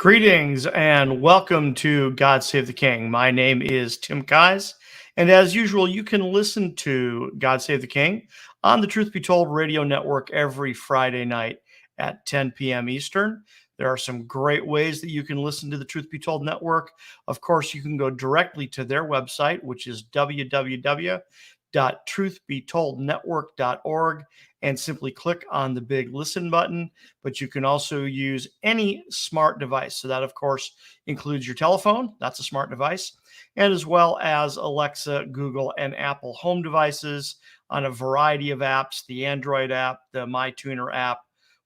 Greetings and welcome to God Save the King. My name is Tim Kais, and as usual, you can listen to God Save the King on the Truth Be Told radio network every Friday night at 10 p.m. Eastern. There are some great ways that you can listen to the Truth Be Told network. Of course, you can go directly to their website, which is www.truthbetoldnetwork.org, and simply click on the big listen button. But you can also use any smart device. So that, of course, includes your telephone. That's a smart device. And as well as Alexa, Google, and Apple home devices on a variety of apps, the Android app, the MyTuner app,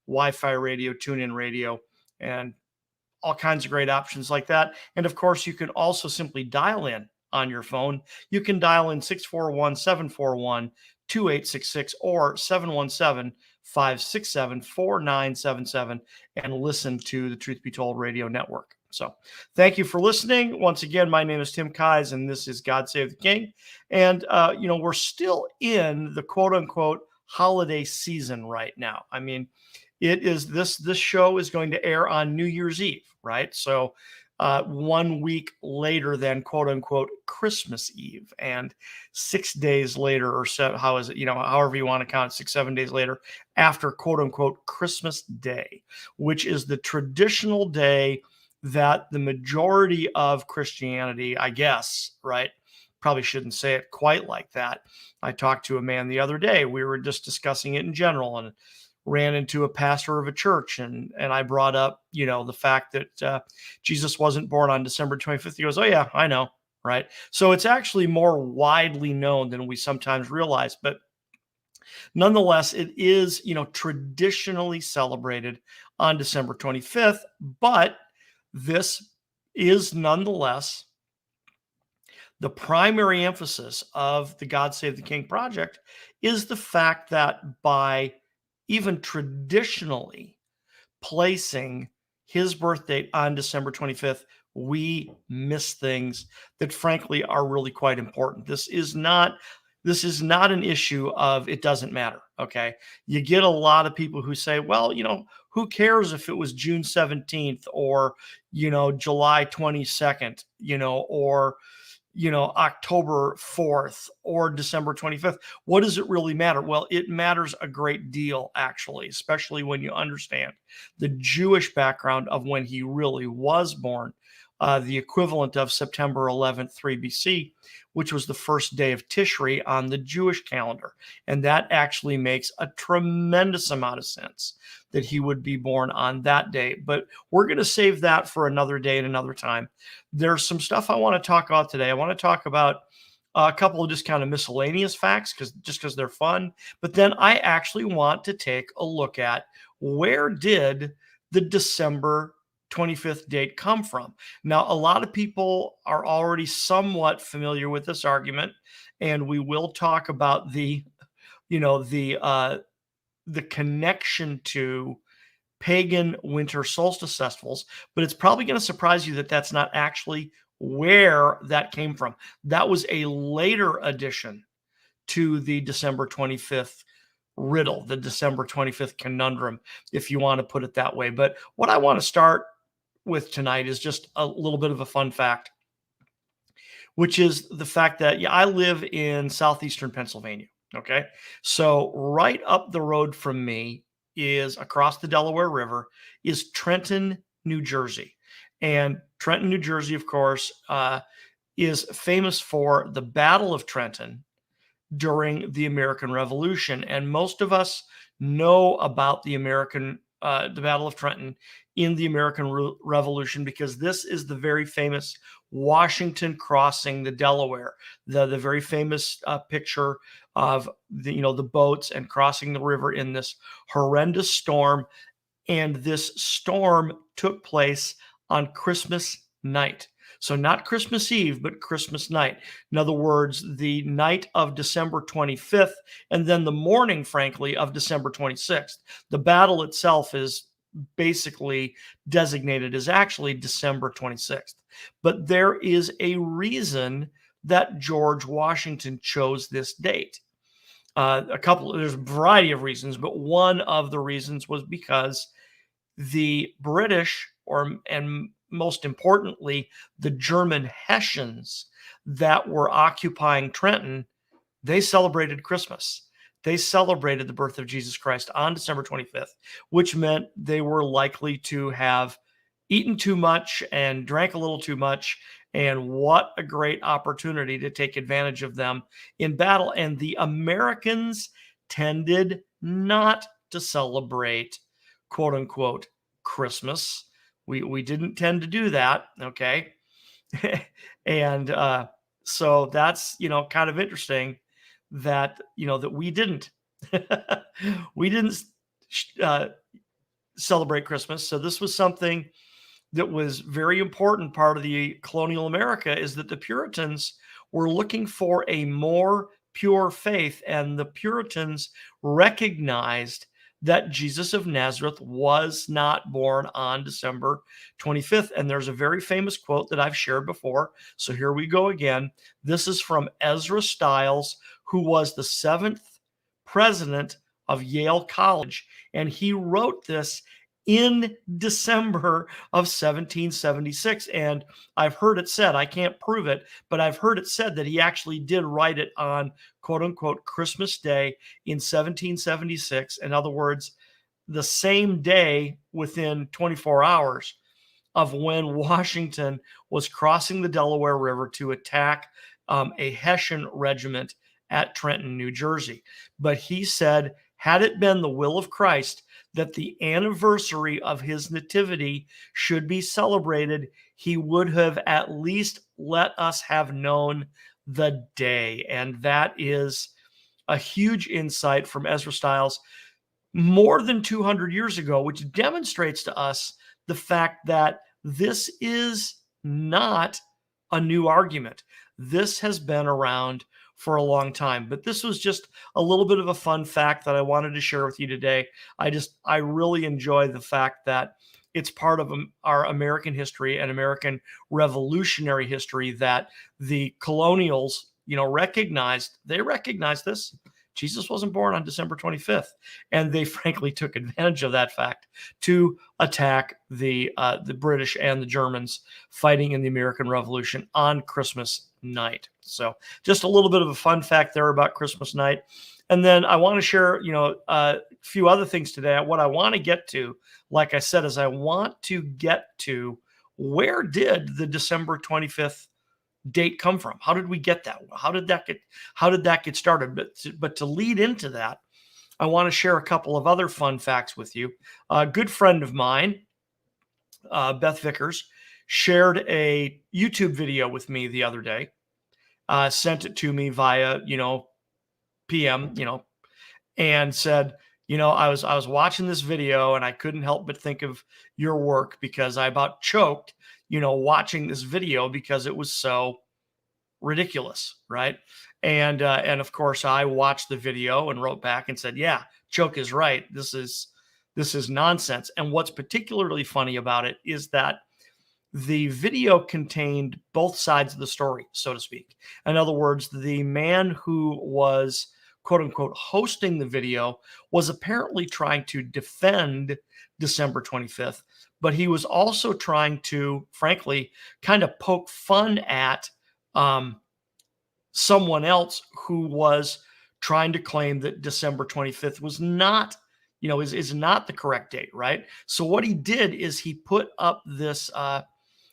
Wi-Fi radio, TuneIn radio, and all kinds of great options like that. And of course, you can also simply dial in on your phone. You can dial in 641-741-2866 or 717-567-4977 and listen to the Truth Be Told radio network. So thank you for listening. Once again, my name is Tim Kais, and this is God Save the King. And, we're still in the quote unquote holiday season right now. I mean, it is this show is going to air on New Year's Eve, right? So 1 week later than quote unquote Christmas Eve, and 6 days later, or so, how is it, however you want to count, 6-7 days later after quote unquote Christmas Day, which is the traditional day that the majority of Christianity, I guess, right? Probably shouldn't say it quite like that. I talked to a man the other day. We were just discussing it in general, and ran into a pastor of a church, and I brought up, the fact that Jesus wasn't born on December 25th. He goes, "Oh yeah, I know." Right. So it's actually more widely known than we sometimes realize, but nonetheless, it is, traditionally celebrated on December 25th, but this is nonetheless the primary emphasis of the God Save the King project is the fact that by even traditionally placing his birth date on December 25th, we miss things that frankly are really quite important. This is not an issue of it doesn't matter. Okay. You get a lot of people who say, well, who cares if it was June 17th or, July 22nd, or October 4th or December 25th. What does it really matter? Well, it matters a great deal, actually, especially when you understand the Jewish background of when he really was born, the equivalent of September 11th, 3 BC, which was the first day of Tishri on the Jewish calendar. And that actually makes a tremendous amount of sense that he would be born on that day. But we're going to save that for another day and another time. There's some stuff I want to talk about today. I want to talk about a couple of just kind of miscellaneous facts because they're fun. But then I actually want to take a look at where did the December 25th date come from? Now, a lot of people are already somewhat familiar with this argument, and we will talk about the connection to pagan winter solstice festivals, but it's probably going to surprise you that that's not actually where that came from. That was a later addition to the December 25th riddle, the December 25th conundrum, if you want to put it that way. But what I want to start with tonight is just a little bit of a fun fact, which is the fact that I live in southeastern Pennsylvania. Okay. So right up the road from me is across the Delaware River is Trenton, New Jersey. And Trenton, New Jersey, of course, is famous for the Battle of Trenton during the American Revolution. And most of us know about the Battle of Trenton in the American Revolution because this is the very famous Washington crossing the Delaware, the very famous picture of the boats and crossing the river in this horrendous storm. And this storm took place on Christmas night. So not Christmas Eve, but Christmas night. In other words, the night of December 25th, and then the morning, frankly, of December 26th. The battle itself is basically designated as actually December 26th. But there is a reason that George Washington chose this date. There's a variety of reasons, but one of the reasons was because the British and most importantly, the German Hessians that were occupying Trenton, they celebrated Christmas. They celebrated the birth of Jesus Christ on December 25th, which meant they were likely to have eaten too much and drank a little too much. And what a great opportunity to take advantage of them in battle. And the Americans tended not to celebrate, quote unquote, Christmas. We didn't tend to do that. Okay. And so that's, kind of interesting that, that we didn't. We didn't uh, celebrate Christmas. So this was something that was very important part of the colonial America, is that the Puritans were looking for a more pure faith, and the Puritans recognized that Jesus of Nazareth was not born on December 25th. And there's a very famous quote that I've shared before. So here we go again. This is from Ezra Stiles, who was the 7th president of Yale College. And he wrote this in December of 1776. And I've heard it said, I can't prove it, but I've heard it said that he actually did write it on, quote unquote, Christmas Day in 1776. In other words, the same day within 24 hours of when Washington was crossing the Delaware River to attack a Hessian regiment at Trenton, New Jersey. But he said, had it been the will of Christ that the anniversary of his nativity should be celebrated, he would have at least let us have known the day. And that is a huge insight from Ezra Stiles more than 200 years ago, which demonstrates to us the fact that this is not a new argument. This has been around for a long time, but this was just a little bit of a fun fact that I wanted to share with you today. I really enjoy the fact that it's part of our American history and American revolutionary history that the colonials, recognized this. Jesus wasn't born on December 25th, and they frankly took advantage of that fact to attack the British and the Germans fighting in the American Revolution on Christmas night. So just a little bit of a fun fact there about Christmas night. And then I want to share, a few other things today. What I want to get to, like I said, is I want to get to where did the December 25th date come from? How did we get that? How did that get started? But to lead into that, I want to share a couple of other fun facts with you. A good friend of mine, Beth Vickers, shared a YouTube video with me the other day, sent it to me via, PM, and said, I was watching this video and I couldn't help but think of your work because I about choked, watching this video because it was so ridiculous, right? And of course I watched the video and wrote back and said, yeah, Choke is right. This is nonsense. And what's particularly funny about it is that the video contained both sides of the story, so to speak. In other words, the man who was, quote unquote, hosting the video was apparently trying to defend December 25th, but he was also trying to, frankly, kind of poke fun at someone else who was trying to claim that December 25th was not, is not the correct date, right? So what he did is he put up this,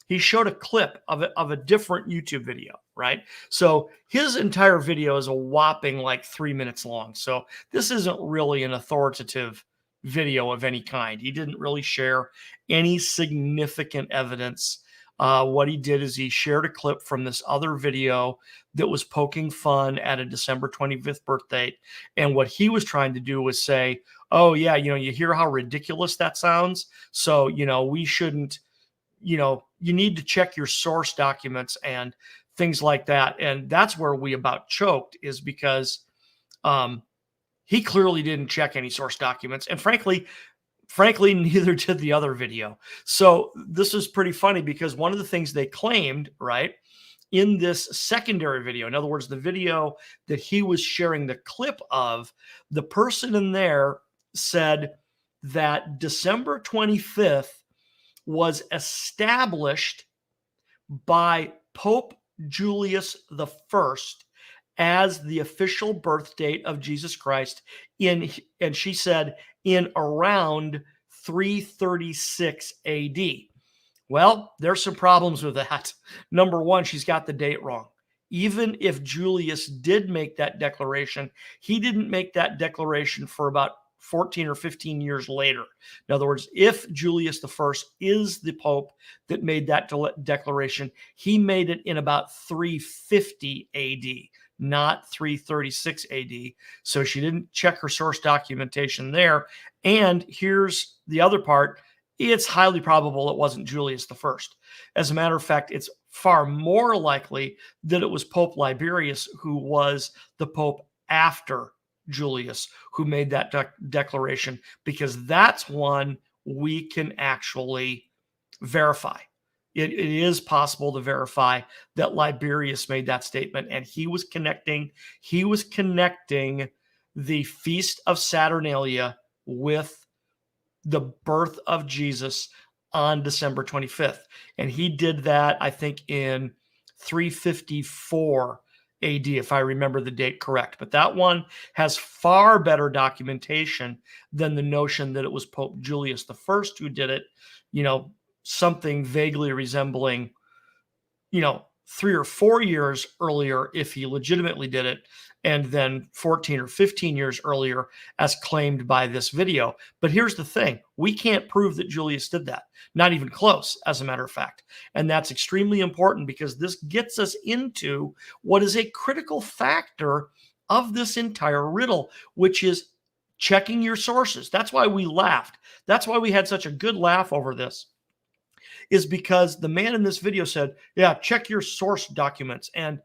he showed a clip of a different YouTube video, right? So his entire video is a whopping like 3 minutes long. So this isn't really an authoritative video of any kind. He didn't really share any significant evidence. What he did is he shared a clip from this other video that was poking fun at a December 25th birthday. And what he was trying to do was say, oh yeah, you hear how ridiculous that sounds? So, we shouldn't, you need to check your source documents and things like that. And that's where we about choked, is because he clearly didn't check any source documents. And frankly, neither did the other video. So this is pretty funny because one of the things they claimed, right, in this secondary video, in other words, the video that he was sharing the clip of, the person in there said that December 25th was established by Pope Julius the First as the official birth date of Jesus Christ and she said in around 336 AD. Well, there's some problems with that. Number one, she's got the date wrong. Even if Julius did make that declaration, he didn't make that declaration for about 14 or 15 years later. In other words, if Julius I is the Pope that made that declaration, he made it in about 350 AD, not 336 AD. So she didn't check her source documentation there. And here's the other part. It's highly probable it wasn't Julius I. As a matter of fact, it's far more likely that it was Pope Liberius who was the Pope after Julius who made that declaration, because that's one we can actually verify. It is possible to verify that Liberius made that statement, and he was connecting the Feast of Saturnalia with the birth of Jesus on December 25th. And he did that, I think, in 354 AD, if I remember the date correct. But that one has far better documentation than the notion that it was Pope Julius I who did it, something vaguely resembling, 3 or 4 years earlier, if he legitimately did it, and then 14 or 15 years earlier, as claimed by this video. But here's the thing. We can't prove that Julius did that. Not even close, as a matter of fact. And that's extremely important, because this gets us into what is a critical factor of this entire riddle, which is checking your sources. That's why we laughed. That's why we had such a good laugh over this, is because the man in this video said, yeah, check your source documents. And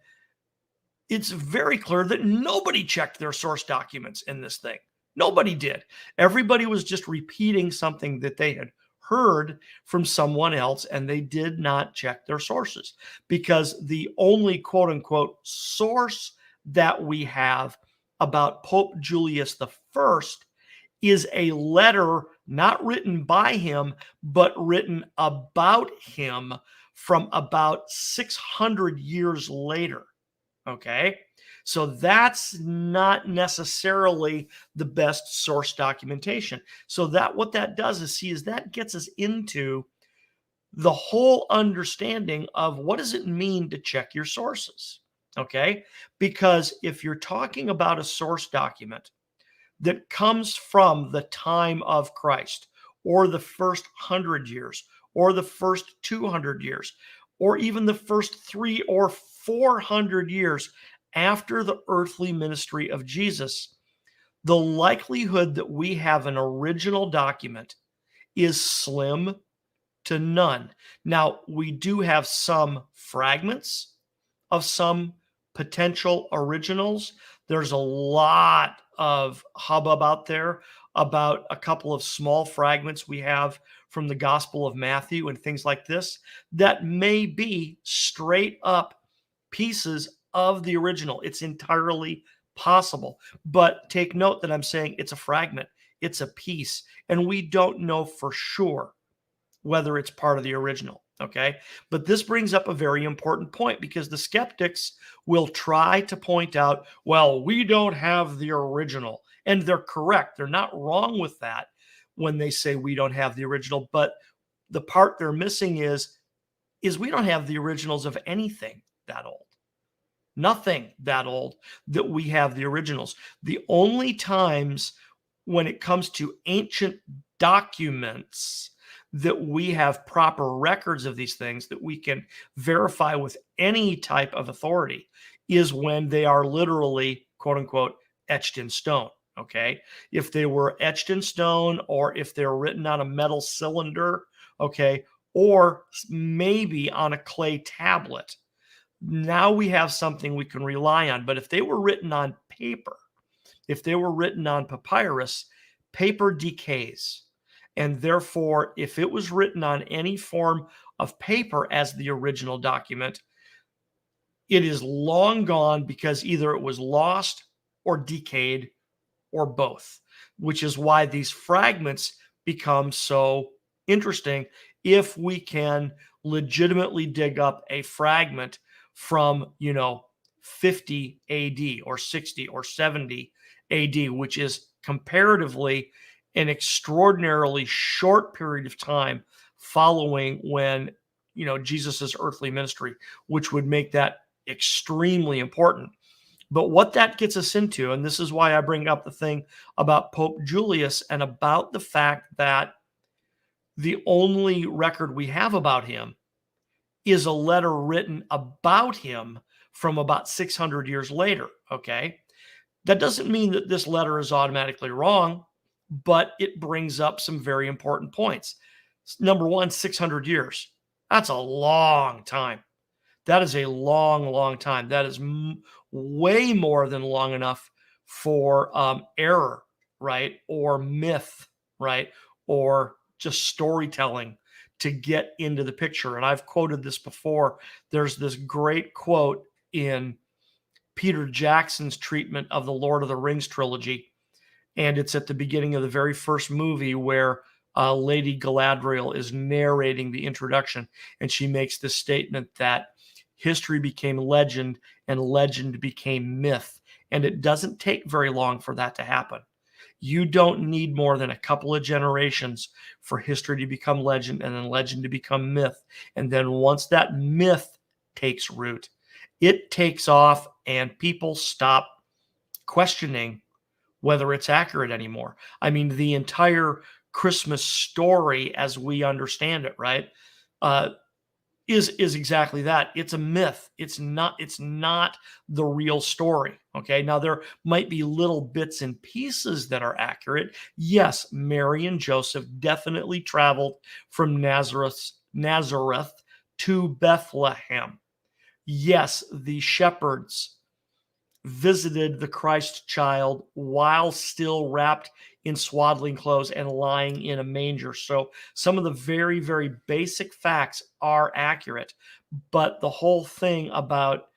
it's very clear that nobody checked their source documents in this thing. Nobody did. Everybody was just repeating something that they had heard from someone else, and they did not check their sources, because the only quote unquote source that we have about Pope Julius I is a letter not written by him, but written about him from about 600 years later. Okay, so that's not necessarily the best source documentation. So that what that does is that gets us into the whole understanding of what does it mean to check your sources. Okay, because if you're talking about a source document that comes from the time of Christ, or the first 100 years, or the first 200 years, or even the first 300 or 400 years after the earthly ministry of Jesus, the likelihood that we have an original document is slim to none. Now, we do have some fragments of some potential originals. There's a lot of hubbub out there about a couple of small fragments we have from the Gospel of Matthew and things like this that may be straight up pieces of the original. It's entirely possible. But take note that I'm saying it's a fragment, it's a piece, and we don't know for sure whether it's part of the original. Okay. But this brings up a very important point, because the skeptics will try to point out, well, we don't have the original. And they're correct. They're not wrong with that when they say we don't have the original. But the part they're missing is we don't have the originals of anything that old. Nothing that old that we have the originals. The only times when it comes to ancient documents that we have proper records of these things that we can verify with any type of authority is when they are literally, quote unquote, etched in stone. Okay. If they were etched in stone, or if they're written on a metal cylinder, okay, or maybe on a clay tablet, now we have something we can rely on. But if they were written on paper, if they were written on papyrus, paper decays. And therefore, if it was written on any form of paper as the original document, it is long gone, because either it was lost or decayed, or both, which is why these fragments become so interesting if we can legitimately dig up a fragment from, 50 AD or 60 or 70 AD, which is comparatively an extraordinarily short period of time following when, Jesus's earthly ministry, which would make that extremely important. But what that gets us into, and this is why I bring up the thing about Pope Julius and about the fact that the only record we have about him is a letter written about him from about 600 years later. Okay. That doesn't mean that this letter is automatically wrong, but it brings up some very important points. Number one, 600 years. That's a long time. That is a long, long time. That is way more than long enough for error, right? Or myth, right? Or just storytelling to get into the picture. And I've quoted this before. There's this great quote in Peter Jackson's treatment of the Lord of the Rings trilogy. And it's at the beginning of the very first movie where Lady Galadriel is narrating the introduction. And she makes this statement that history became legend and legend became myth. And it doesn't take very long for that to happen. You don't need more than a couple of generations for history to become legend and then legend to become myth. And then once that myth takes root, it takes off and people stop questioning whether it's accurate anymore. I mean, the entire Christmas story as we understand it, right, is exactly that. It's a myth. It's not the real story. Okay. Now there might be little bits and pieces that are accurate. Yes, Mary and Joseph definitely traveled from Nazareth to Bethlehem. Yes, the shepherds visited the Christ child while still wrapped in swaddling clothes and lying in a manger. So some of the very, very basic facts are accurate, but the whole thing about,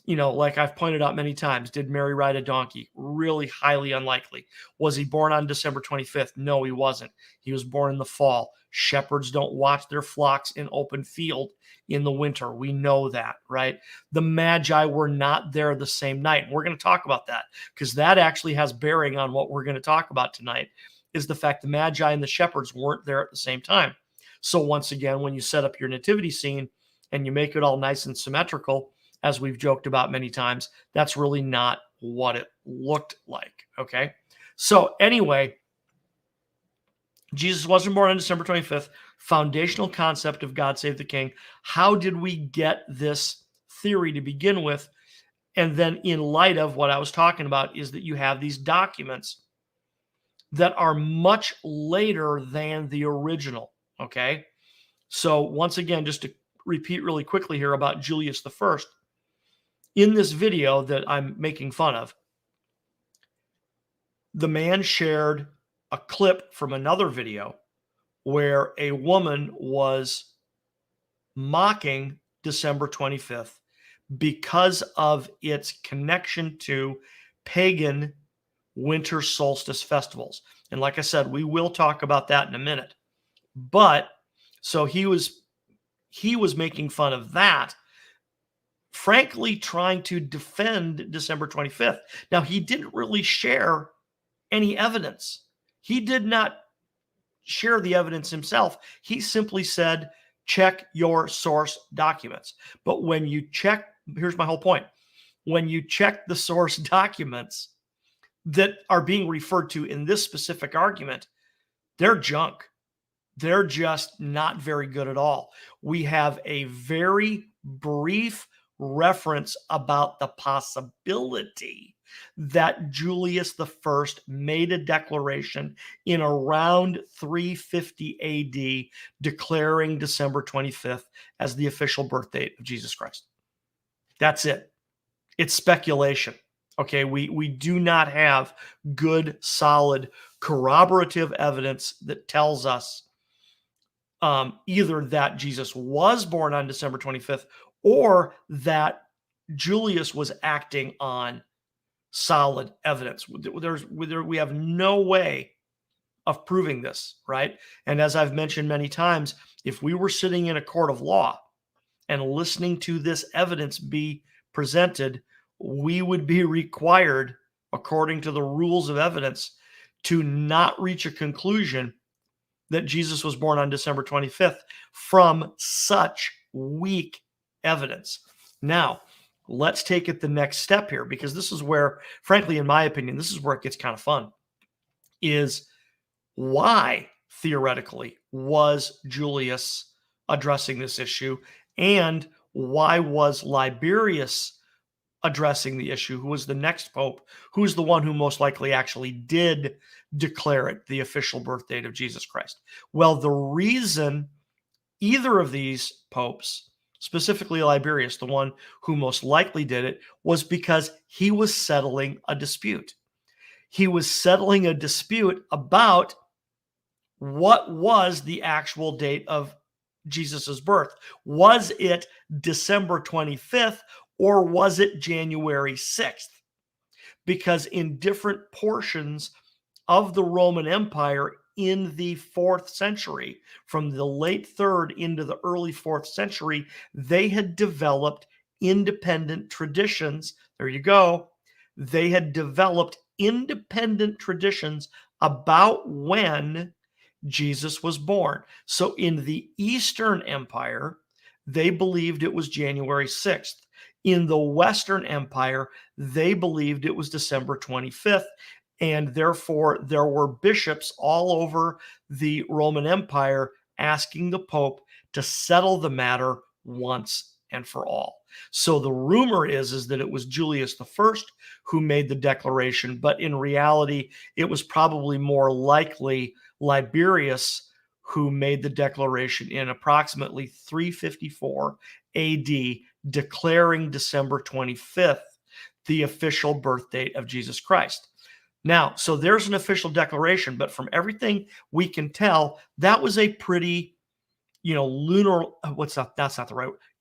like I've pointed out many times, did Mary ride a donkey? Really highly unlikely. Was he born on December 25th? No, he wasn't. He was born in the fall. Shepherds don't watch their flocks in open field in the winter. We know that, right? The Magi were not there the same night. We're going to talk about that because that actually has bearing on what we're going to talk about tonight, is the fact the Magi and the shepherds weren't there at the same time. So once again, when you set up your nativity scene and you make it all nice and symmetrical, as we've joked about many times, that's really not what it looked like, okay? So anyway, Jesus wasn't born on December 25th. Foundational concept of God Save the King. How did we get this theory to begin with? And then in light of what I was talking about is that you have these documents that are much later than the original, okay? So once again, just to repeat really quickly here about Julius I, in this video that I'm making fun of, the man shared a clip from another video where a woman was mocking December 25th because of its connection to pagan winter solstice festivals. And like I said, we will talk about that in a minute. But so he was making fun of that, frankly trying to defend December 25th. Now, he didn't really share any evidence. He did not share the evidence himself. He simply said, check your source documents. But when you check, here's my whole point. When you check the source documents that are being referred to in this specific argument, they're junk. They're just not very good at all. We have a very brief reference about the possibility that Julius I made a declaration in around 350 AD declaring December 25th as the official birth date of Jesus Christ. That's it. It's speculation. Okay, we do not have good, solid, corroborative evidence that tells us either that Jesus was born on December 25th or that Julius was acting on solid evidence. We have no way of proving this, right? And as I've mentioned many times, if we were sitting in a court of law and listening to this evidence be presented, we would be required, according to the rules of evidence, to not reach a conclusion that Jesus was born on December 25th from such weak evidence. Now, let's take it the next step here, because this is where, frankly, in my opinion, this is where it gets kind of fun, is why, theoretically, was Julius addressing this issue, and why was Liberius addressing the issue, who was the next pope, who's the one who most likely actually did declare it the official birth date of Jesus Christ. Well, the reason either of these popes, specifically Liberius, the one who most likely did it, was because he was settling a dispute. He was settling a dispute about what was the actual date of Jesus's birth. Was it December 25th or was it January 6th? Because in different portions of the Roman Empire in the 4th century, from the late 3rd into the early 4th century, they had developed independent traditions. There you go. They had developed independent traditions about when Jesus was born. So in the Eastern Empire, they believed it was January 6th. In the Western Empire, they believed it was December 25th. And therefore, there were bishops all over the Roman Empire asking the Pope to settle the matter once and for all. So the rumor is that it was Julius I who made the declaration, but in reality, it was probably more likely Liberius who made the declaration in approximately 354 AD, declaring December 25th the official birth date of Jesus Christ. Now, so there's an official declaration, but from everything we can tell, that was a pretty,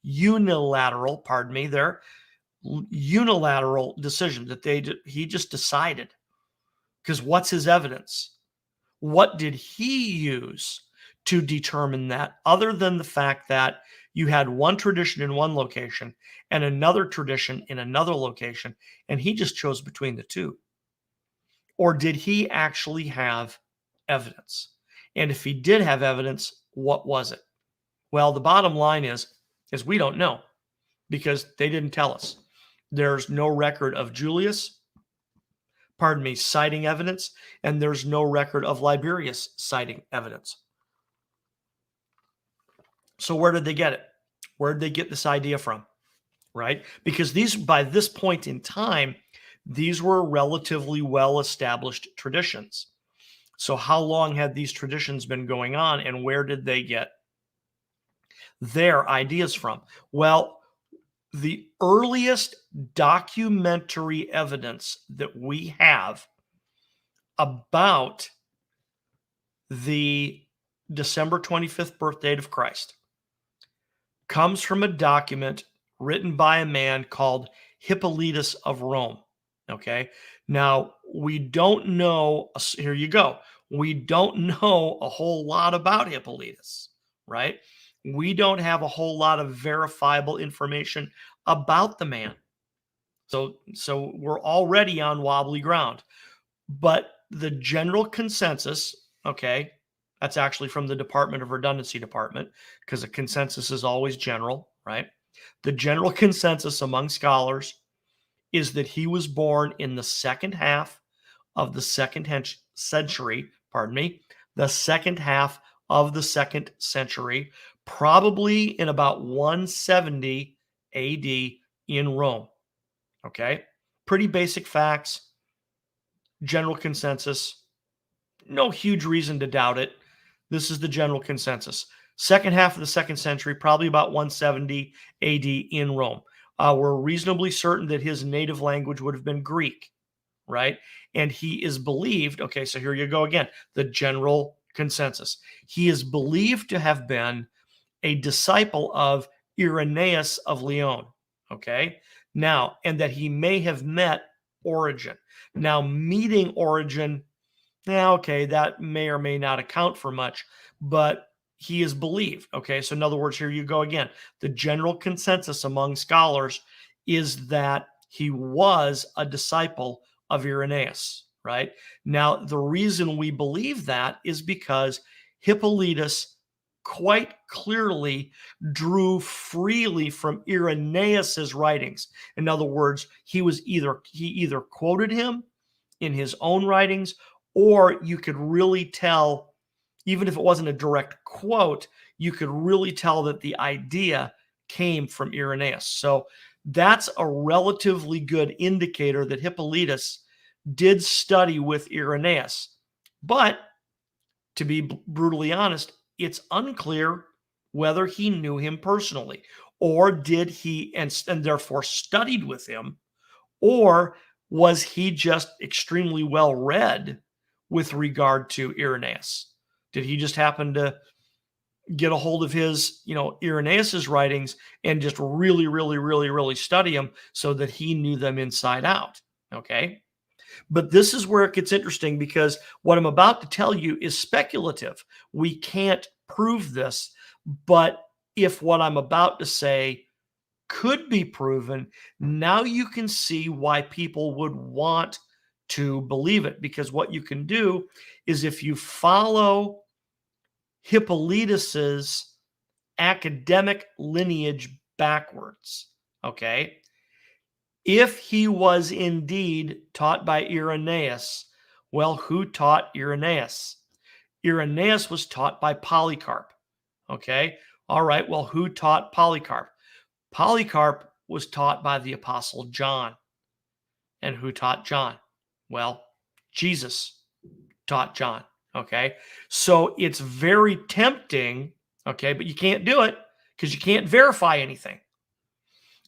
unilateral, pardon me, unilateral decision that he just decided. Because what's his evidence? What did he use to determine that, other than the fact that you had one tradition in one location and another tradition in another location, and he just chose between the two? Or did he actually have evidence? And if he did have evidence, what was it? Well, the bottom line is we don't know, because they didn't tell us. There's no record of Julius, citing evidence, and there's no record of Liberius citing evidence. So where did they get it? Where did they get this idea from? Right? Because by this point in time, these were relatively well-established traditions. So how long had these traditions been going on, and where did they get their ideas from? Well, the earliest documentary evidence that we have about the December 25th birth date of Christ comes from a document written by a man called Hippolytus of Rome. Okay. Now, we don't know, here you go. We don't know a whole lot about Hippolytus, right? We don't have a whole lot of verifiable information about the man. So we're already on wobbly ground. But the general consensus, okay, that's actually from the Department of Redundancy Department, because a consensus is always general, right? The general consensus among scholars is that he was born in the second half of the second century, the second half of the 2nd century, probably in about 170 AD in Rome. Okay? Pretty basic facts, general consensus, no huge reason to doubt it. This is the general consensus. Second half of the 2nd century, probably about 170 AD in Rome. We're reasonably certain that his native language would have been Greek, right? And he is believed, okay, so here you go again, the general consensus. He is believed to have been a disciple of Irenaeus of Lyon, okay? Now, and that he may have met Origen. Now, meeting Origen, Now, okay, that may or may not account for much, but he is believed. Okay, so in other words, here you go again. The general consensus among scholars is that he was a disciple of Irenaeus, right? Now, the reason we believe that is because Hippolytus quite clearly drew freely from Irenaeus's writings. In other words, he either quoted him in his own writings, or you could really tell, even if it wasn't a direct quote, you could really tell that the idea came from Irenaeus. So that's a relatively good indicator that Hippolytus did study with Irenaeus. But to be brutally honest, it's unclear whether he knew him personally, or did he and therefore studied with him, or was he just extremely well read with regard to Irenaeus? Did he just happen to get a hold of his, Irenaeus's writings and just really, really, really, really study them so that he knew them inside out? Okay. But this is where it gets interesting, because what I'm about to tell you is speculative. We can't prove this, but if what I'm about to say could be proven, now you can see why people would want to believe it. Because what you can do is, if you follow Hippolytus's academic lineage backwards, okay, if he was indeed taught by Irenaeus, well, who taught Irenaeus? Irenaeus was taught by Polycarp. Okay. All right. Well, who taught Polycarp? Polycarp was taught by the Apostle John. And who taught John? Well, Jesus taught John. Okay. So it's very tempting. Okay. But you can't do it because you can't verify anything.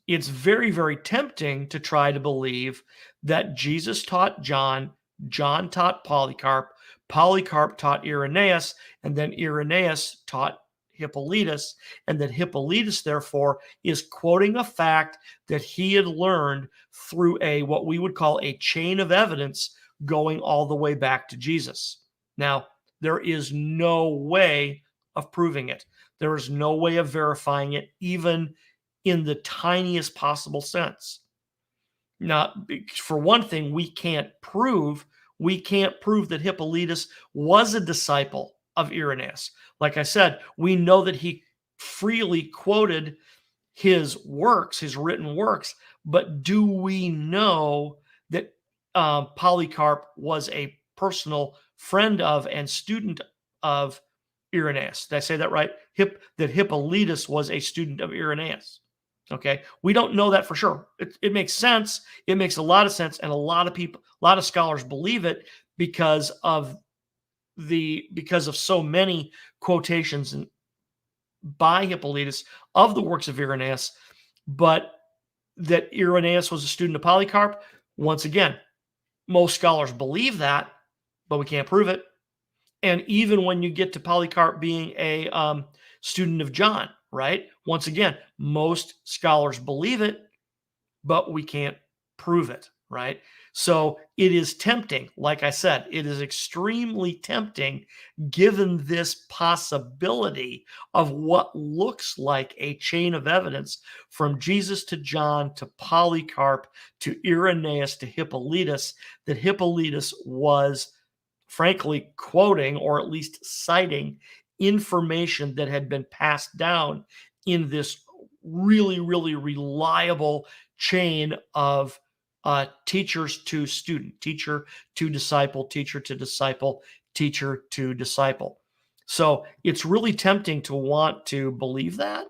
It's very, very tempting to try to believe that Jesus taught John, John taught Polycarp, Polycarp taught Irenaeus, and then Irenaeus taught Hippolytus, and that Hippolytus, therefore, is quoting a fact that he had learned through what we would call a chain of evidence going all the way back to Jesus. Now, there is no way of proving it. There is no way of verifying it, even in the tiniest possible sense. Now, for one thing, we can't prove that Hippolytus was a disciple of Irenaeus. Like I said, we know that he freely quoted his works, his written works, but do we know that Polycarp was a personal friend of and student of Irenaeus? Did I say that right? That Hippolytus was a student of Irenaeus. Okay, we don't know that for sure. It makes sense. It makes a lot of sense, and a lot of scholars believe it because of so many quotations by Hippolytus of the works of Irenaeus. But that Irenaeus was a student of Polycarp, once again, most scholars believe that, but we can't prove it. And even when you get to Polycarp being a student of John, right? Once again, most scholars believe it, but we can't prove it, right? So it is tempting. Like I said, it is extremely tempting, given this possibility of what looks like a chain of evidence from Jesus to John to Polycarp to Irenaeus to Hippolytus, that Hippolytus was frankly quoting, or at least citing, information that had been passed down in this really, really reliable chain of teachers to student, teacher to disciple, teacher to disciple, teacher to disciple. So it's really tempting to want to believe that,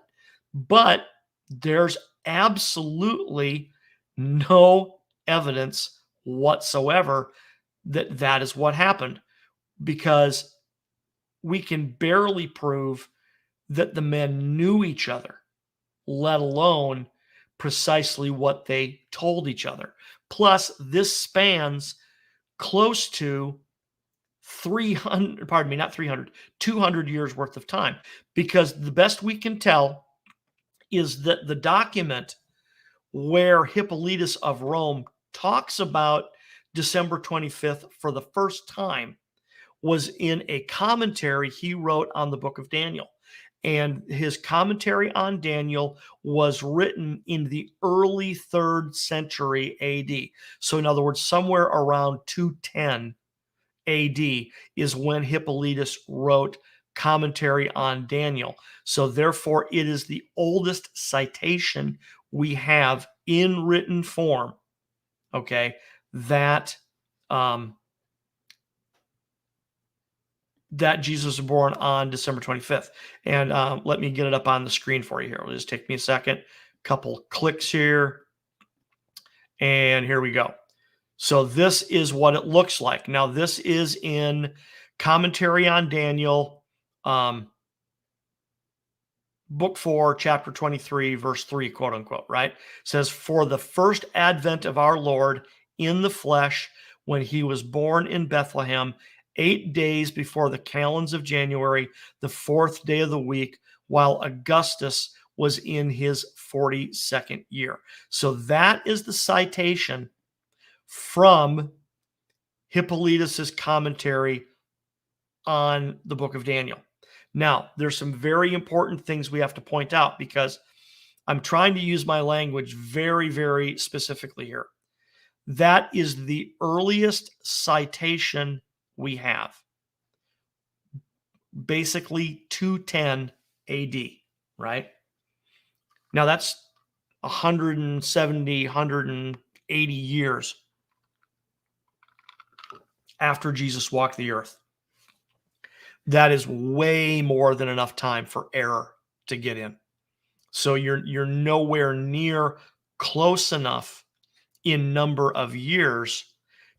but there's absolutely no evidence whatsoever that that is what happened, because we can barely prove that the men knew each other, let alone precisely what they told each other. Plus, this spans close to 300, pardon me, not 300, 200 years worth of time, because the best we can tell is that the document where Hippolytus of Rome talks about December 25th for the first time was in a commentary he wrote on the book of Daniel. And his commentary on Daniel was written in the early 3rd century AD. So, in other words, somewhere around 210 AD is when Hippolytus wrote commentary on Daniel. So, therefore, it is the oldest citation we have in written form, okay, that that Jesus was born on December 25th. And let me get it up on the screen for you here. It'll just take me a second. Couple clicks here. And here we go. So this is what it looks like. Now, this is in commentary on Daniel, book 4, chapter 23, verse 3, quote unquote, right? It says, "For the first advent of our Lord in the flesh, when he was born in Bethlehem, 8 days before the calends of January, the 4th day of the week, while Augustus was in his 42nd year." So that is the citation from Hippolytus's commentary on the book of Daniel. Now, there's some very important things we have to point out because I'm trying to use my language very, very specifically here. That is the earliest citation we have. Basically 210 AD, right? Now that's 170, 180 years after Jesus walked the earth. That is way more than enough time for error to get in. So you're nowhere near close enough in number of years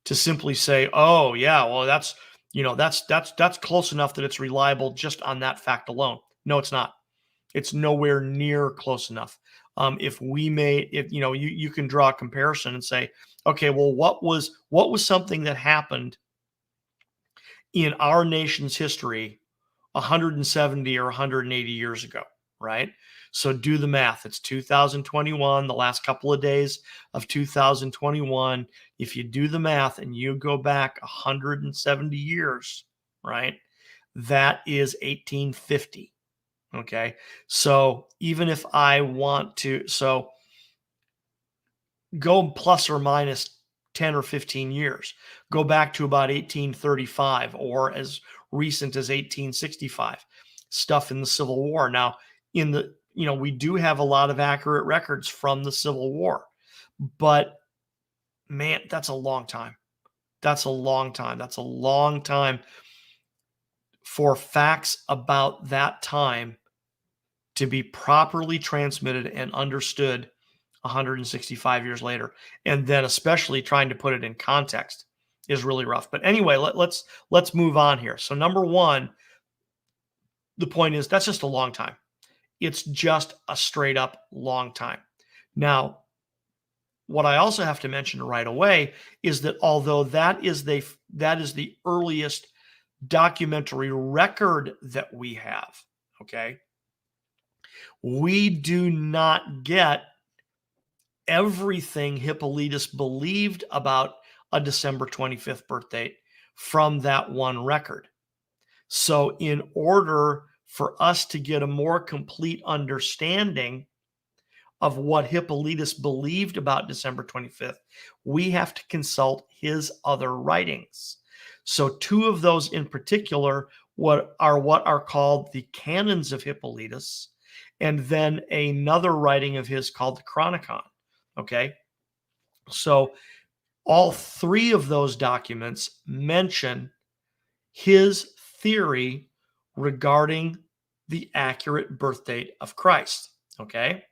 to simply say, "Oh yeah, well that's close enough that it's reliable just on that fact alone." No, it's not. It's nowhere near close enough. If you can draw a comparison and say, okay, well, what was something that happened in our nation's history 170 or 180 years ago, right? So do the math. It's 2021, the last couple of days of 2021. If you do the math and you go back 170 years, right, that is 1850. Okay. So even if I want to, so go plus or minus 10 or 15 years, go back to about 1835 or as recent as 1865, stuff in the Civil War. Now, we do have a lot of accurate records from the Civil War, but man, that's a long time. That's a long time. That's a long time for facts about that time to be properly transmitted and understood 165 years later. And then especially trying to put it in context is really rough. But anyway, let's move on here. So number one, the point is that's just a long time. It's just a straight up long time. Now, what I also have to mention right away is that although that is the earliest documentary record that we have, okay, we do not get everything Hippolytus believed about a December 25th birth date from that one record. So in order for us to get a more complete understanding of what Hippolytus believed about December 25th, we have to consult his other writings. So two of those in particular what are called the Canons of Hippolytus, and then another writing of his called the Chronicon. Okay, so all three of those documents mention his theory regarding the accurate birth date of Christ. Okay,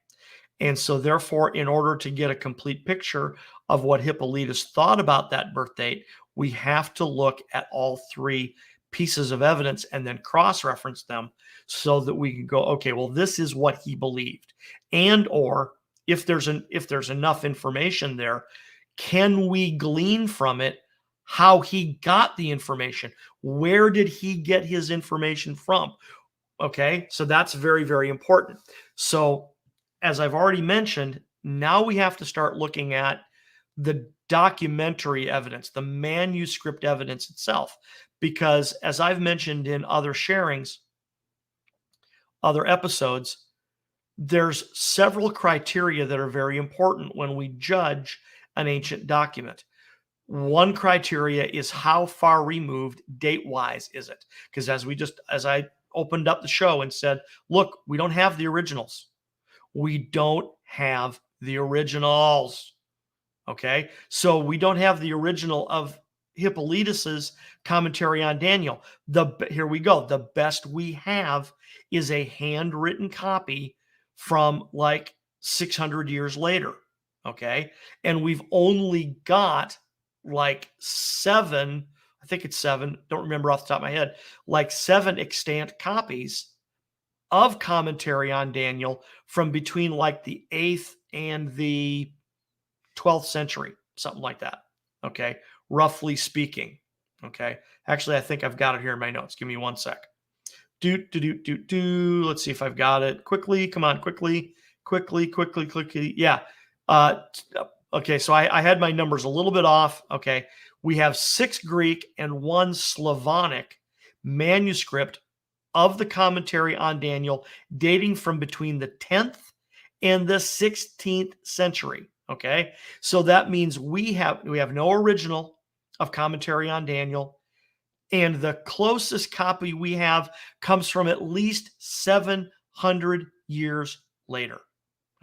and so therefore, in order to get a complete picture of what Hippolytus thought about that birth date, we have to look at all three pieces of evidence and then cross-reference them so that we can go, okay, well, this is what he believed. And or if there's enough information there, can we glean from it how he got the information? Where did he get his information from? Okay, so that's very, very important. So as I've already mentioned, now we have to start looking at the documentary evidence, the manuscript evidence itself. Because as I've mentioned in other sharings, other episodes, there's several criteria that are very important when we judge an ancient document. One criteria is how far removed date-wise is it? Because as I opened up the show and said, look, we don't have the originals. We don't have the originals. Okay, so we don't have the original of Hippolytus's commentary on Daniel. Here we go. The best we have is a handwritten copy from like 600 years later. Okay, and we've only got like 7, I think it's 7, don't remember off the top of my head, like 7 extant copies of commentary on Daniel from between like the 8th and the 12th century, something like that. Okay, roughly speaking. Okay, actually, I think I've got it here in my notes. Give me one sec. Let's see if I've got it quickly. Come on, quickly. Yeah. Okay, so I had my numbers a little bit off. Okay, we have 6 Greek and 1 Slavonic manuscript of the commentary on Daniel dating from between the 10th and the 16th century. Okay, so that means we have no original of commentary on Daniel, and the closest copy we have comes from at least 700 years later.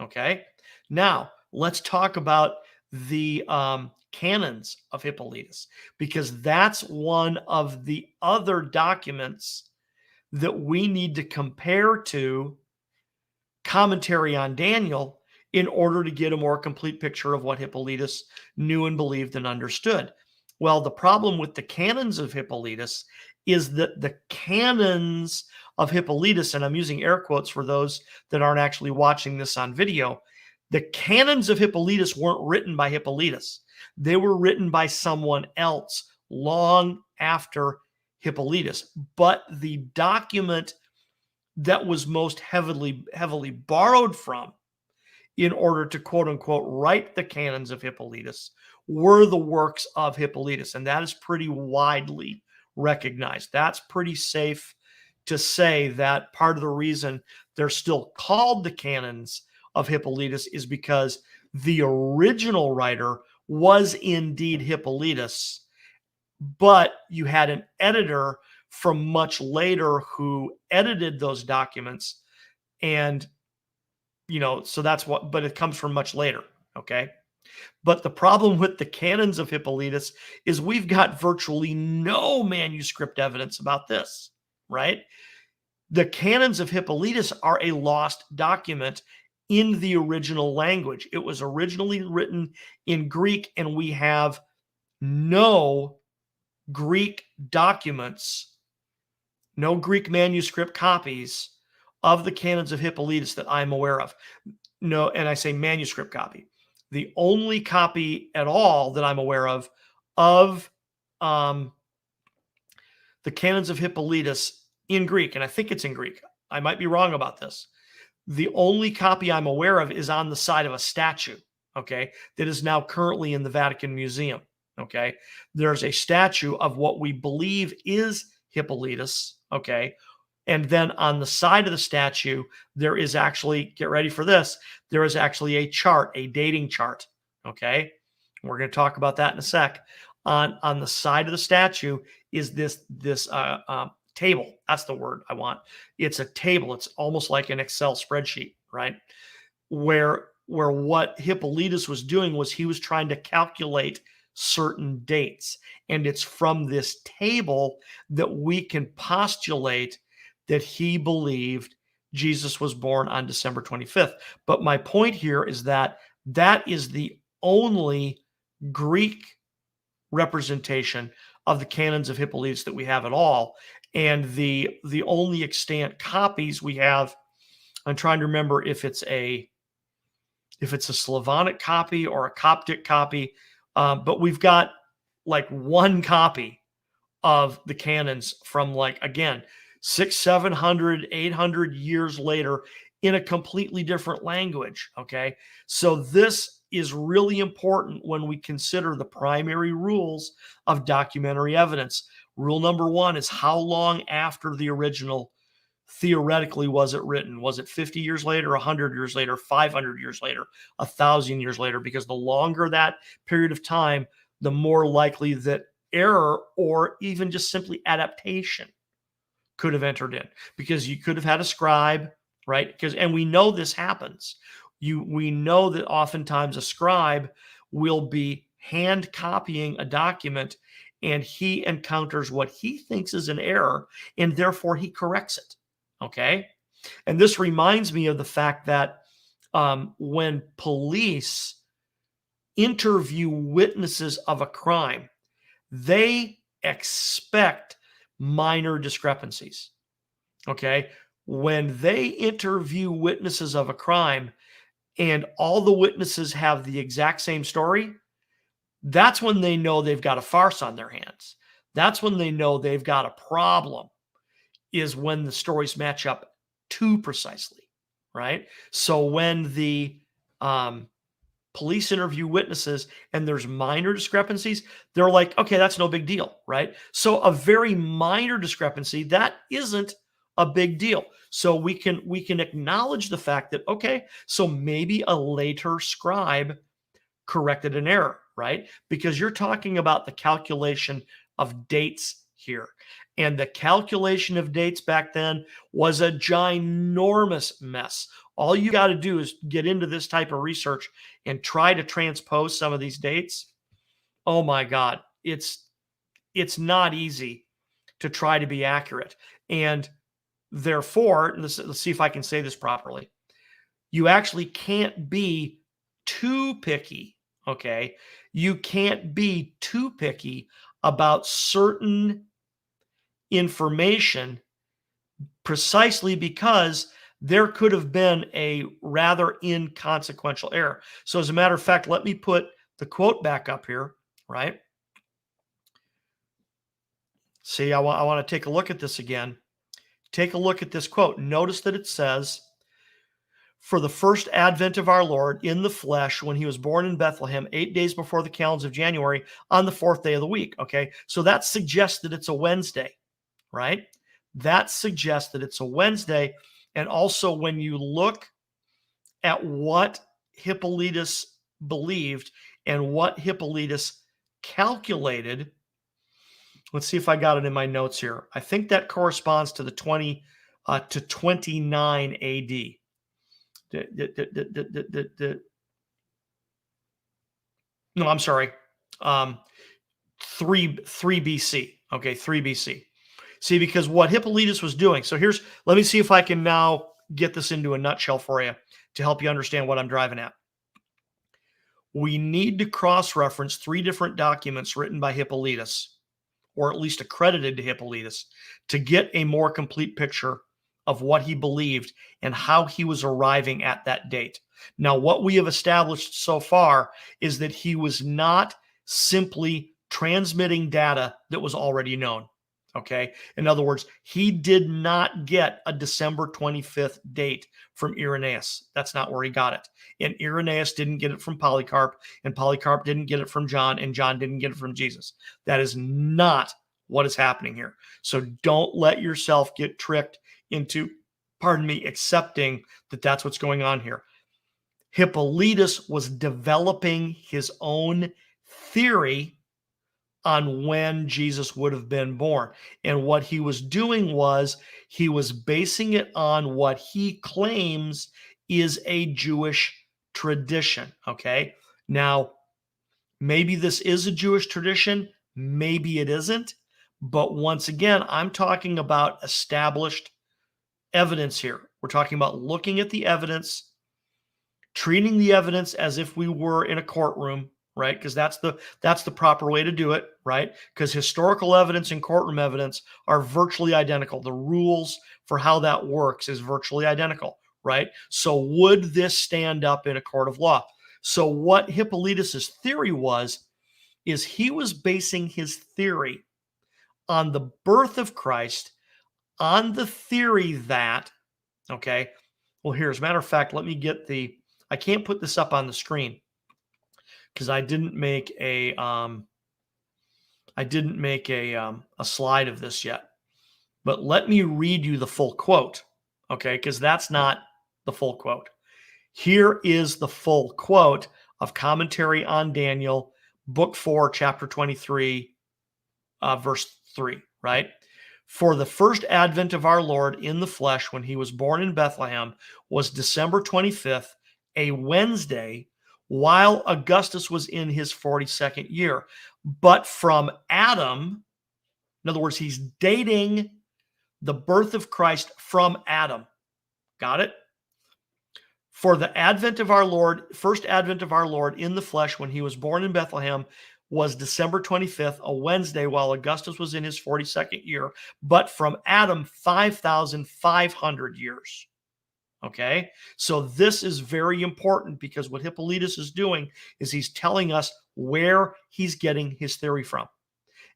Okay, now let's talk about the canons of Hippolytus, because that's one of the other documents that we need to compare to commentary on Daniel in order to get a more complete picture of what Hippolytus knew and believed and understood. Well, the problem with the canons of Hippolytus is that the canons of Hippolytus, and I'm using air quotes for those that aren't actually watching this on video, the canons of Hippolytus weren't written by Hippolytus. They were written by someone else long after Hippolytus. But the document that was most heavily borrowed from in order to quote unquote write the canons of Hippolytus were the works of Hippolytus. And that is pretty widely recognized. That's pretty safe to say that part of the reason they're still called the canons of Hippolytus is because the original writer was indeed Hippolytus, but you had an editor from much later who edited those documents. And so that's what, but it comes from much later. Okay. But the problem with the canons of Hippolytus is we've got virtually no manuscript evidence about this, right? The canons of Hippolytus are a lost document in the original language. It was originally written in Greek, and we have no Greek documents, no Greek manuscript copies of the canons of Hippolytus that I'm aware of. No, and I say manuscript copy. The only copy at all that I'm aware of the canons of Hippolytus in Greek, and I think it's in Greek. I might be wrong about this. The only copy I'm aware of is on the side of a statue, okay, that is now currently in the Vatican Museum, okay? There's a statue of what we believe is Hippolytus, okay? And then on the side of the statue, there is actually, get ready for this, there is actually a chart, a dating chart, okay? We're going to talk about that in a sec. On the side of the statue is this table. That's the word I want. It's a table. It's almost like an Excel spreadsheet, right? Where what Hippolytus was doing was he was trying to calculate certain dates. And it's from this table that we can postulate that he believed Jesus was born on December 25th. But my point here is that that is the only Greek representation of the canons of Hippolytus that we have at all. And the only extant copies we have, I'm trying to remember if it's a Slavonic copy or a Coptic copy, but we've got like one copy of the canons from, like, again, 600, 700, 800 years later in a completely different language. Okay. So this is really important when we consider the primary rules of documentary evidence. Rule number one is how long after the original theoretically was it written? Was it 50 years later, 100 years later, 500 years later, 1,000 years later? Because the longer that period of time, the more likely that error or even just simply adaptation could have entered in, because you could have had a scribe, right? Because, and we know this happens. We know that oftentimes a scribe will be hand copying a document and he encounters what he thinks is an error and therefore he corrects it. Okay. And this reminds me of the fact that when police interview witnesses of a crime, they expect minor discrepancies. Okay. When they interview witnesses of a crime and all the witnesses have the exact same story, that's when they know they've got a farce on their hands. That's when they know they've got a problem, is when the stories match up too precisely, right? So when the police interview witnesses and there's minor discrepancies, they're like, okay, that's no big deal, right? So a very minor discrepancy, that isn't a big deal. So we can acknowledge the fact that, okay, so maybe a later scribe corrected an error, right? Because you're talking about the calculation of dates here. And the calculation of dates back then was a ginormous mess. All you got to do is get into this type of research and try to transpose some of these dates. Oh my God, it's not easy to try to be accurate. And therefore, let's see if I can say this properly. You actually can't be too picky. Okay. You can't be too picky about certain information precisely because there could have been a rather inconsequential error. So, as a matter of fact, let me put the quote back up here, right? See, I want to take a look at this again. Take a look at this quote. Notice that it says, for the first advent of our Lord in the flesh, when he was born in Bethlehem, 8 days before the calends of January, on the 4th day of the week. Okay. So that suggests that it's a Wednesday, right? That suggests that it's a Wednesday. And also, when you look at what Hippolytus believed and what Hippolytus calculated, let's see if I got it in my notes here. I think that corresponds to the 20 to 29 AD. No, I'm sorry. 3 BC. Okay, 3 BC. See, because what Hippolytus was doing. So let me see if I can now get this into a nutshell for you to help you understand what I'm driving at. We need to cross-reference 3 different documents written by Hippolytus, or at least accredited to Hippolytus, to get a more complete picture of what he believed and how he was arriving at that date. Now, what we have established so far is that he was not simply transmitting data that was already known. Okay. In other words, he did not get a December 25th date from Irenaeus. That's not where he got it. And Irenaeus didn't get it from Polycarp, and Polycarp didn't get it from John, and John didn't get it from Jesus. That is not what is happening here. So don't let yourself get tricked into, accepting that that's what's going on here. Hippolytus was developing his own theory on when Jesus would have been born. And what he was doing was he was basing it on what he claims is a Jewish tradition. Okay. Now, maybe this is a Jewish tradition, maybe it isn't. But once again, I'm talking about established evidence here. We're talking about looking at the evidence, treating the evidence as if we were in a courtroom, right? Because that's the proper way to do it, right? Because historical evidence and courtroom evidence are virtually identical. The rules for how that works is virtually identical, right? So would this stand up in a court of law? So what Hippolytus's theory was, is he was basing his theory on the birth of Christ, on the theory that, okay, Well, here, as a matter of fact, let me get I can't put this up on the screen because I didn't make a slide of this yet. But let me read you the full quote, okay? Because that's not the full quote. Here is the full quote of Commentary on Daniel, Book 4, Chapter 23, verse 3, right? For the first advent of our Lord in the flesh, when he was born in Bethlehem, was December 25th, a Wednesday, while Augustus was in his 42nd year. But from Adam, in other words, he's dating the birth of Christ from Adam. Got it? For the advent of our Lord, first advent of our Lord in the flesh, when he was born in Bethlehem, was December 25th, a Wednesday, while Augustus was in his 42nd year, but from Adam, 5,500 years. Okay? So this is very important because what Hippolytus is doing is he's telling us where he's getting his theory from.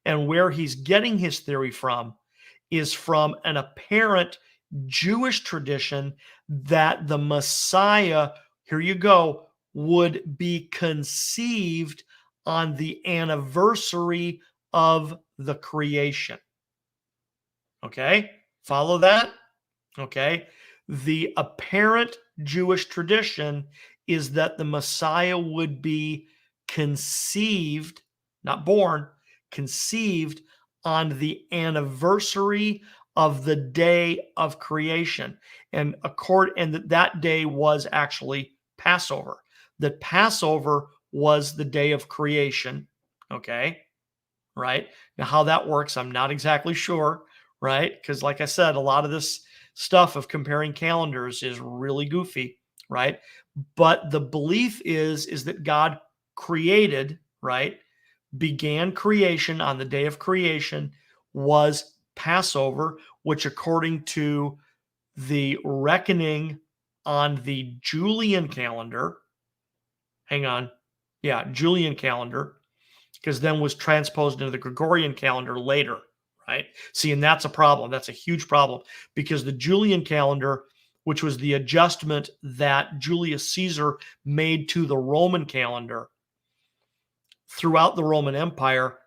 And where he's getting his theory from is from an apparent Jewish tradition that the Messiah, here you go, would be conceived on the anniversary of the creation. Okay? Follow that? Okay? The apparent Jewish tradition is that the Messiah would be conceived, not born, conceived on the anniversary of the day of creation. And that day was actually Passover. That Passover was the day of creation. Okay. Right. Now, how that works, I'm not exactly sure. Right. Because, like I said, a lot of this stuff of comparing calendars is really goofy. Right. But the belief is that God created, right, began creation on the day of creation, was Passover, which according to the reckoning on the Julian calendar, Julian calendar, because then was transposed into the Gregorian calendar later, right? See, and that's a problem. That's a huge problem because the Julian calendar, which was the adjustment that Julius Caesar made to the Roman calendar throughout the Roman Empire,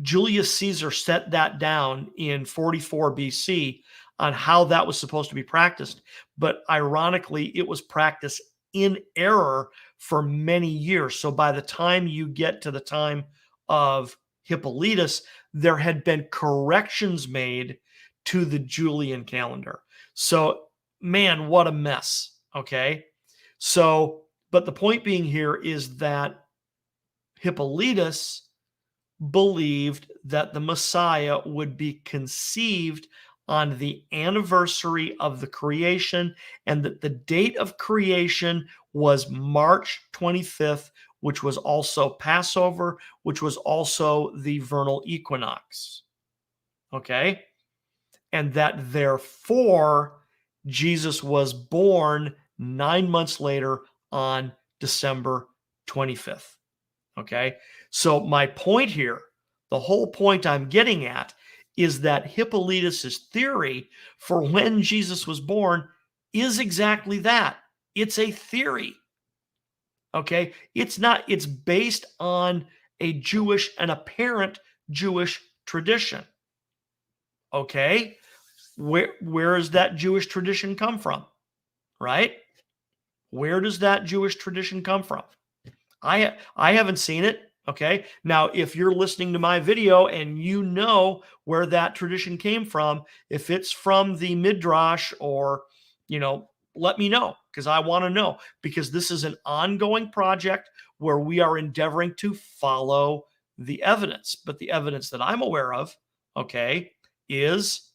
Julius Caesar set that down in 44 BC on how that was supposed to be practiced. But ironically, it was practiced in error for many years. So by the time you get to the time of Hippolytus, there had been corrections made to the Julian calendar. So, man, what a mess. Okay. So, but the point being here is that Hippolytus believed that the Messiah would be conceived on the anniversary of the creation, and that the date of creation was March 25th, which was also Passover, which was also the vernal equinox. Okay? And that therefore Jesus was born 9 months later on December 25th. Okay? So my point here, the whole point I'm getting at, is that Hippolytus's theory for when Jesus was born is exactly that. It's a theory. Okay? It's based on an apparent Jewish tradition. Okay? Where does that Jewish tradition come from? Right? Where does that Jewish tradition come from? I haven't seen it. Okay. Now, if you're listening to my video and you know where that tradition came from, if it's from the Midrash or, let me know because I want to know, because this is an ongoing project where we are endeavoring to follow the evidence. But the evidence that I'm aware of, okay, is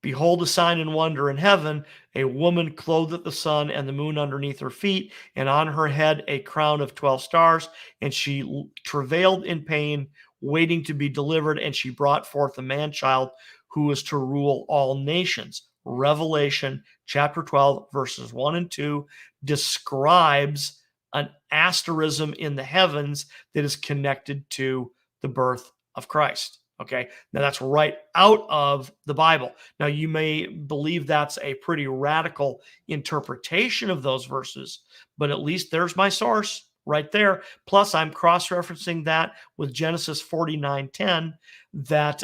behold a sign and wonder in heaven, a woman clothed with the sun and the moon underneath her feet, and on her head a crown of 12 stars. And she travailed in pain, waiting to be delivered, and she brought forth a man-child who was to rule all nations. Revelation chapter 12, verses 1 and 2 describes an asterism in the heavens that is connected to the birth of Christ. Okay, now that's right out of the Bible. Now, you may believe that's a pretty radical interpretation of those verses, but at least there's my source right there. Plus, I'm cross-referencing that with Genesis 49:10, that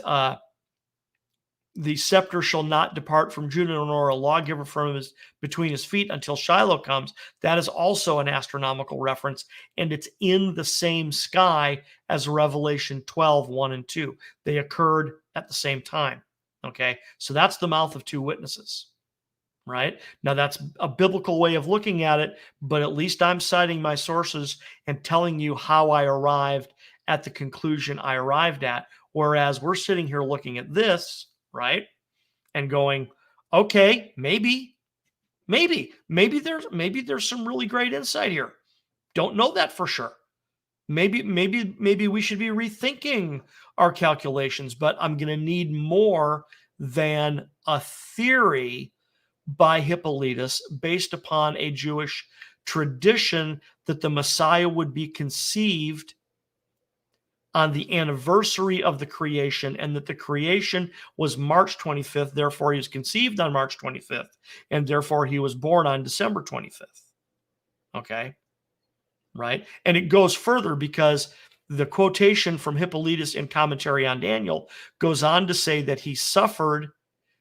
the scepter shall not depart from Judah, nor a lawgiver from between his feet until Shiloh comes. That is also an astronomical reference, and it's in the same sky as Revelation 12:1 and 2. They occurred at the same time. Okay, so that's the mouth of two witnesses, right? Now, that's a biblical way of looking at it, but at least I'm citing my sources and telling you how I arrived at the conclusion I arrived at. Whereas we're sitting here looking at this, right, and going, okay, maybe there's some really great insight here. Don't know that for sure. Maybe we should be rethinking our calculations, but I'm going to need more than a theory by Hippolytus based upon a Jewish tradition that the Messiah would be conceived on the anniversary of the creation, and that the creation was March 25th. Therefore, he was conceived on March 25th, and therefore he was born on December 25th. Okay, right? And it goes further, because the quotation from Hippolytus in Commentary on Daniel goes on to say that he suffered.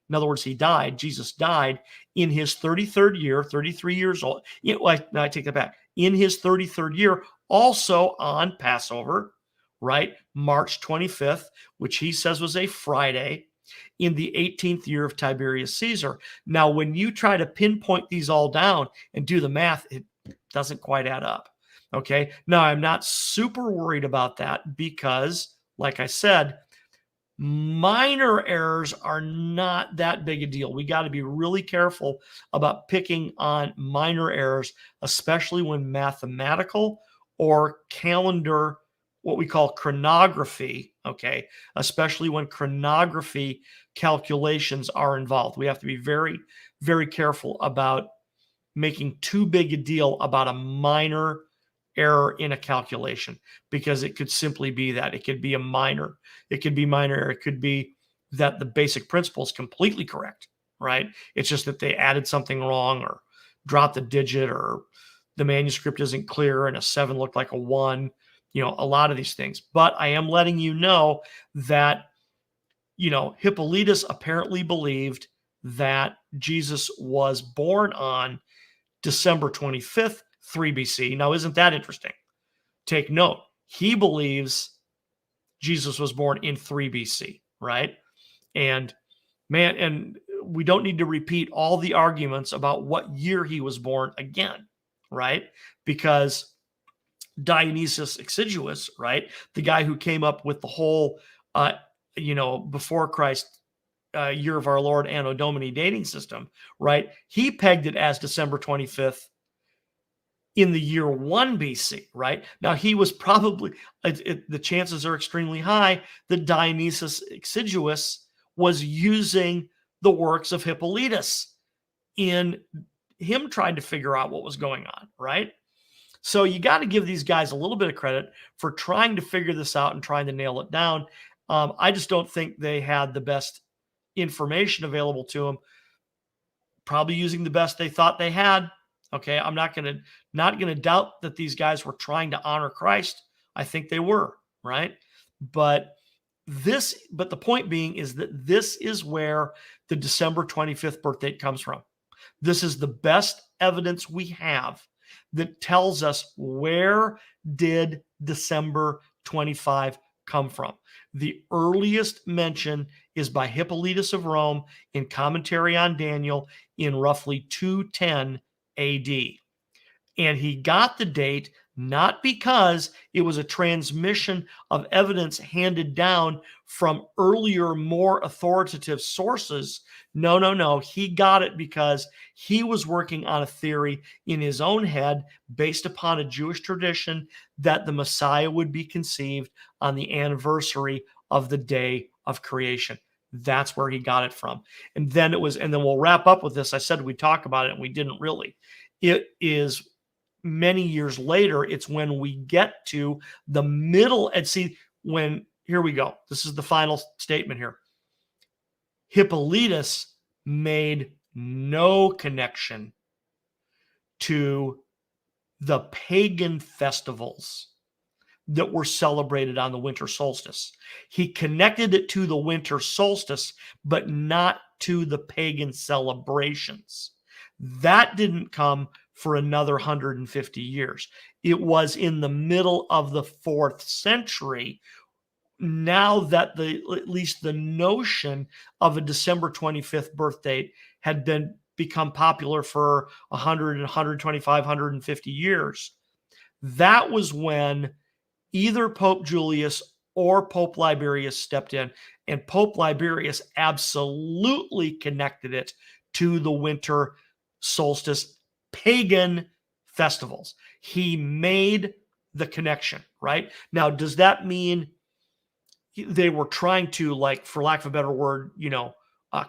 In other words, he died. Jesus died in his 33rd year, 33 years old. I take that back. In his 33rd year, also on Passover, right? March 25th, which he says was a Friday, in the 18th year of Tiberius Caesar. Now, when you try to pinpoint these all down and do the math, it doesn't quite add up. Okay. Now, I'm not super worried about that because, like I said, minor errors are not that big a deal. We got to be really careful about picking on minor errors, especially when mathematical or calendar, what we call chronography, okay, especially when chronography calculations are involved. We have to be very, very careful about making too big a deal about a minor error in a calculation, because it could simply be that. It could be minor error. It could be that the basic principle is completely correct, right? It's just that they added something wrong or dropped a digit, or the manuscript isn't clear and a 7 looked like a 1, a lot of these things. But I am letting you know that, Hippolytus apparently believed that Jesus was born on December 25th, 3 BC. Now, isn't that interesting? Take note. He believes Jesus was born in 3 BC, right? And we don't need to repeat all the arguments about what year he was born again, right? Because Dionysius Exiguus, right, the guy who came up with the whole, before Christ, year of our Lord Anno Domini dating system, right? He pegged it as December 25th in the year 1 BC, right? Now, he was probably, the chances are extremely high that Dionysius Exiguus was using the works of Hippolytus in him trying to figure out what was going on, right? So you got to give these guys a little bit of credit for trying to figure this out and trying to nail it down. I just don't think they had the best information available to them, probably using the best they thought they had. Okay, I'm not going to doubt that these guys were trying to honor Christ. I think they were, right? But the point being is that this is where the December 25th birth date comes from. This is the best evidence we have that tells us, where did December 25 come from? The earliest mention is by Hippolytus of Rome in Commentary on Daniel in roughly 210 AD. And he got the date not because it was a transmission of evidence handed down from earlier, more authoritative sources. No. He got it because he was working on a theory in his own head based upon a Jewish tradition that the Messiah would be conceived on the anniversary of the day of creation. That's where he got it from. And then we'll wrap up with this. I said we'd talk about it, and we didn't really. It is many years later. It's when we get to the middle, and see, when here we go. This is the final statement here. Hippolytus made no connection to the pagan festivals that were celebrated on the winter solstice. He connected it to the winter solstice, but not to the pagan celebrations. That didn't come for another 150 years. It was in the middle of the 4th century, now that at least the notion of a December 25th birth date had become popular for 100, 125, 150 years. That was when either Pope Julius or Pope Liberius stepped in, and Pope Liberius absolutely connected it to the winter solstice pagan festivals. He made the connection, right? Now, does that mean they were trying to, like, for lack of a better word,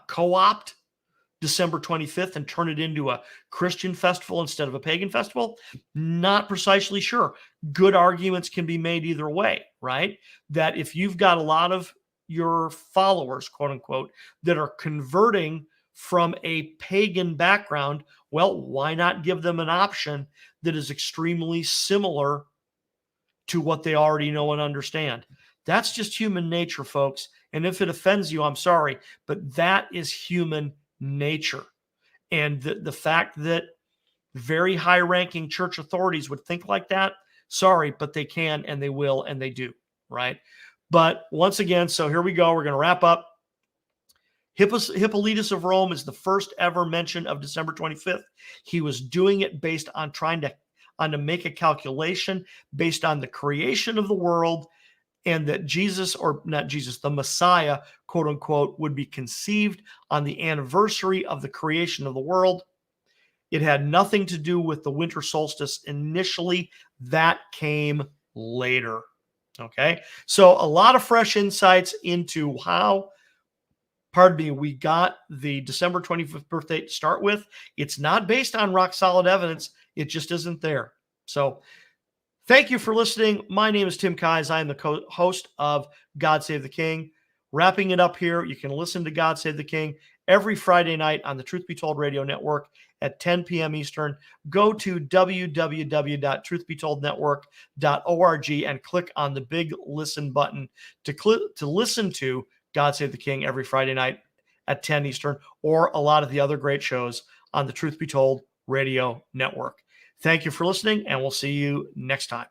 co-opt December 25th and turn it into a Christian festival instead of a pagan festival? Not precisely sure. Good arguments can be made either way, right? That if you've got a lot of your followers, quote unquote, that are converting from a pagan background, well, why not give them an option that is extremely similar to what they already know and understand? That's just human nature, folks. And if it offends you, I'm sorry, but that is human nature. And the fact that very high-ranking church authorities would think like that, sorry, but they can and they will and they do, right? But once again, so here we go. We're going to wrap up. Hippolytus of Rome is the first ever mention of December 25th. He was doing it based on trying to make a calculation based on the creation of the world, and that Jesus, or not Jesus, the Messiah, quote unquote, would be conceived on the anniversary of the creation of the world. It had nothing to do with the winter solstice initially. That came later. Okay. So a lot of fresh insights into how, we got the December 25th birthday to start with. It's not based on rock solid evidence. It just isn't there. So thank you for listening. My name is Tim Keyes. I am the host of God Save the King. Wrapping it up here, you can listen to God Save the King every Friday night on the Truth Be Told Radio Network at 10 p.m. Eastern. Go to www.truthbetoldnetwork.org and click on the big listen button to listen to God Save the King every Friday night at 10 Eastern, or a lot of the other great shows on the Truth Be Told Radio Network. Thank you for listening, and we'll see you next time.